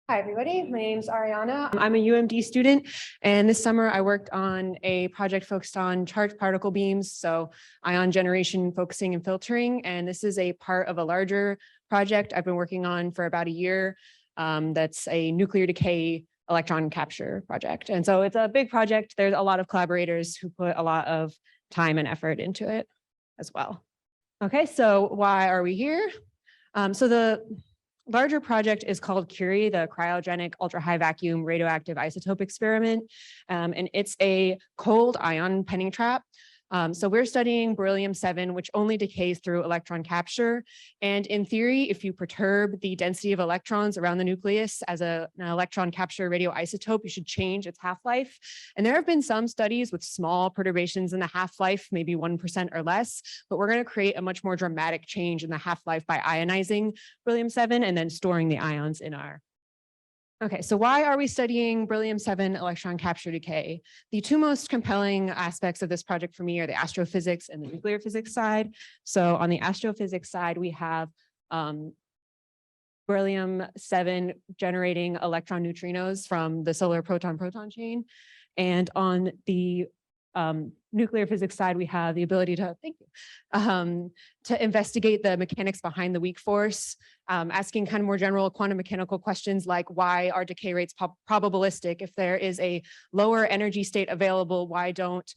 Hi, everybody. My name is Ariana. I'm a UMD student, and this summer I worked on a project focused on charged particle beams, so ion generation, focusing, and filtering. And this is a part of a larger project I've been working on for about a year. That's a nuclear decay electron capture project. And so it's a big project. There's a lot of collaborators who put a lot of time and effort into it as well. Okay, so why are we here? So the larger project is called Curie, the cryogenic ultra-high vacuum radioactive isotope experiment. And it's a cold ion penning trap. So we're studying beryllium-7, which only decays through electron capture. And in theory, if you perturb the density of electrons around the nucleus as an electron capture radioisotope, you should change its half-life. And there have been some studies with small perturbations in the half-life, maybe 1% or less, but we're going to create a much more dramatic change in the half-life by ionizing beryllium-7 and then storing the ions in our. Okay, so why are we studying beryllium-7 electron capture decay? The two most compelling aspects of this project for me are the astrophysics and the nuclear physics side. So on the astrophysics side, we have beryllium-7 generating electron neutrinos from the solar proton-proton chain. And on the nuclear physics side, we have the ability to, to investigate the mechanics behind the weak force, asking kind of more general quantum mechanical questions like why are decay rates probabilistic? If there is a lower energy state available, why don't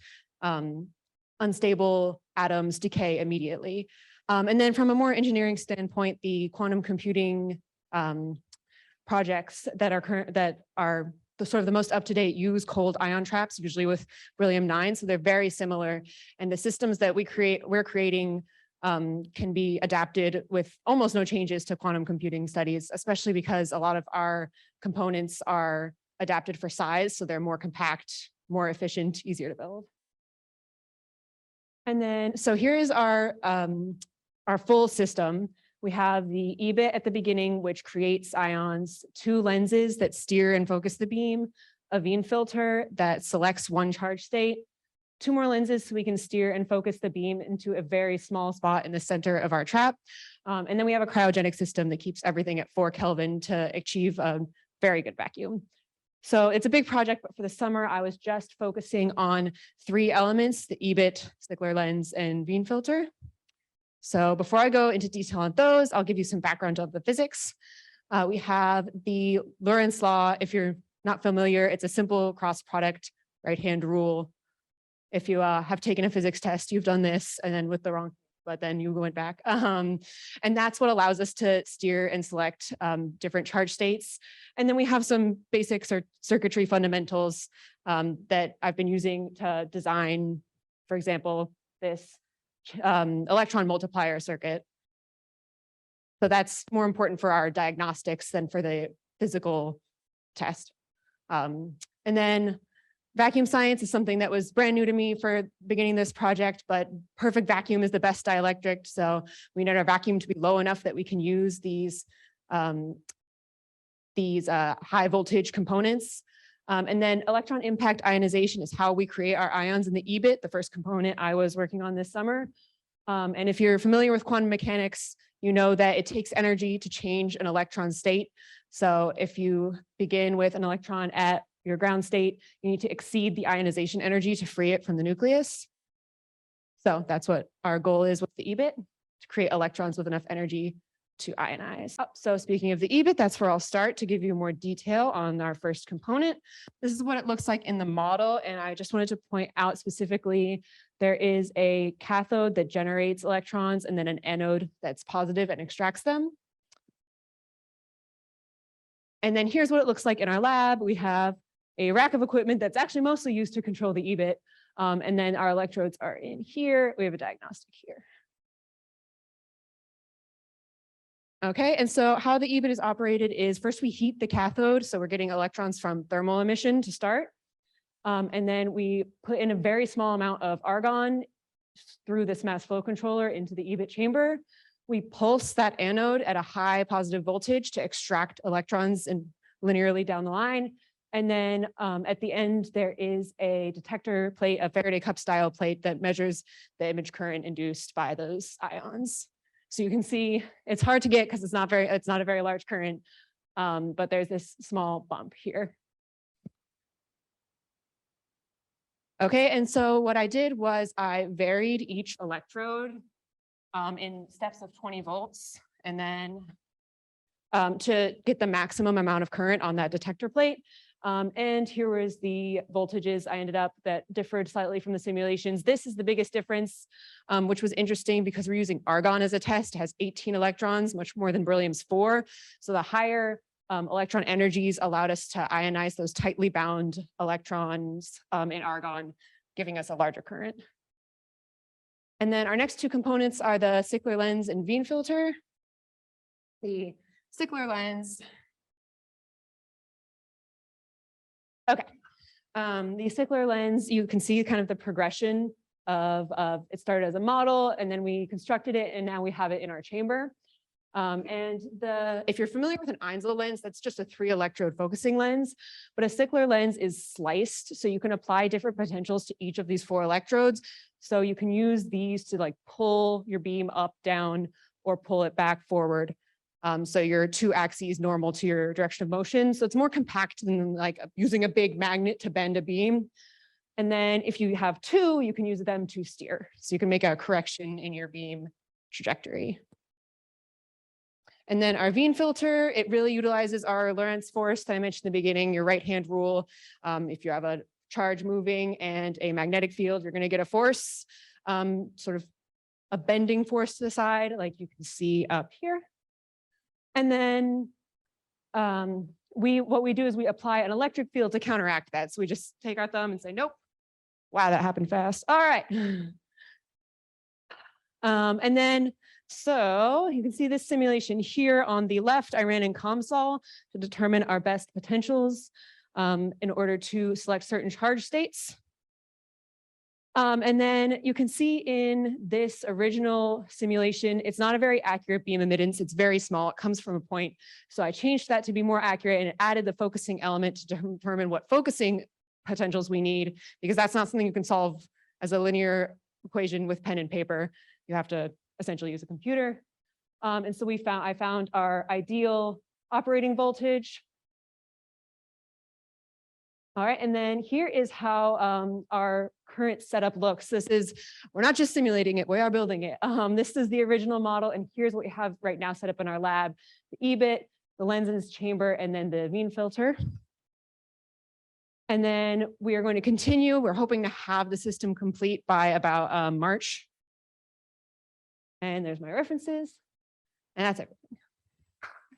unstable atoms decay immediately? And then from a more engineering standpoint, the quantum computing projects that are the sort of the most up-to-date use cold ion traps, usually with beryllium-9. So they're very similar. And the systems that we're creating can be adapted with almost no changes to quantum computing studies, especially because a lot of our components are adapted for size. So they're more compact, more efficient, easier to build. And then, so here is our full system. We have the Ebit at the beginning, which creates ions, 2 lenses that steer and focus the beam, a Wien filter that selects one charge state, 2 more lenses so we can steer and focus the beam into a very small spot in the center of our trap. And then we have a cryogenic system that keeps everything at 4 Kelvin to achieve a very good vacuum. So it's a big project, but for the summer, I was just focusing on 3 elements, the Ebit, Stickler lens, and Wien filter. So before I go into detail on those, I'll give you some background of the physics. We have the Lorentz law. If you're not familiar, it's a simple cross product right-hand rule. If you have taken a physics test, you've done this and then with the wrong, but then you went back. And that's what allows us to steer and select different charge states. And then we have some basic circuitry fundamentals that I've been using to design, for example, this electron multiplier circuit. So that's more important for our diagnostics than for the physical test. And then vacuum science is something that was brand new to me for beginning this project, but perfect vacuum is the best dielectric. So we need our vacuum to be low enough that we can use these high voltage components. And then electron impact ionization is how we create our ions in the Ebit, the first component I was working on this summer. And if you're familiar with quantum mechanics, you know that it takes energy to change an electron state. So if you begin with an electron at your ground state, you need to exceed the ionization energy to free it from the nucleus. So that's what our goal is with the Ebit, to create electrons with enough energy to ionize. So speaking of the Ebit, that's where I'll start to give you more detail on our first component. This is what it looks like in the model. And I just wanted to point out specifically, there is a cathode that generates electrons and then an anode that's positive and extracts them. And then here's what it looks like in our lab. We have a rack of equipment that's actually mostly used to control the Ebit. And then our electrodes are in here. We have a diagnostic here. Okay, and so how the Ebit is operated is first we heat the cathode. So we're getting electrons from thermal emission to start. And then we put in a very small amount of argon through this mass flow controller into the Ebit chamber. We pulse that anode at a high positive voltage to extract electrons and linearly down the line. And then at the end, there is a detector plate, a Faraday cup style plate that measures the image current induced by those ions. So you can see it's hard to get because it's not a very large current, but there's this small bump here. Okay, and so what I did was I varied each electrode in steps of 20 volts, and then to get the maximum amount of current on that detector plate. And here was the voltages I ended up that differed slightly from the simulations. This is the biggest difference, which was interesting because we're using argon as a test. It has 18 electrons, much more than beryllium's 4. So the higher electron energies allowed us to ionize those tightly bound electrons in argon, giving us a larger current. And then our next two components are the Sickler lens and Wien filter. The Sickler lens. Okay. The Sickler lens, you can see kind of the progression of it started as a model, and then we constructed it, and now we have it in our chamber. If you're familiar with an Einzel lens, that's just a 3-electrode focusing lens, but a Sickler lens is sliced, so you can apply different potentials to each of these 4 electrodes. So you can use these to like pull your beam up, down, or pull it back forward. So your 2 axes normal to your direction of motion. So it's more compact than like using a big magnet to bend a beam. And then if you have 2, you can use them to steer. So you can make a correction in your beam trajectory. And then our Wien filter, it really utilizes our Lorentz force that I mentioned in the beginning, your right-hand rule. If you have a charge moving and a magnetic field, you're going to get a force, sort of a bending force to the side, like you can see up here. And then what we do is we apply an electric field to counteract that. So we just take our thumb and say, nope. Wow, that happened fast. All right. And then, so you can see this simulation here on the left, I ran in COMSOL to determine our best potentials in order to select certain charge states. And then you can see in this original simulation, it's not a very accurate beam emittance. It's very small. It comes from a point. So I changed that to be more accurate and added the focusing element to determine what focusing potentials we need, because that's not something you can solve as a linear equation with pen and paper. You have to essentially use a computer. And so I found our ideal operating voltage. All right, and then here is how our current setup looks. We're not just simulating it, we are building it. This is the original model, and here's what we have right now set up in our lab: the Ebit, the lens chamber, and then the Wien filter. And then we are going to continue. We're hoping to have the system complete by about March. And there's my references, and that's everything.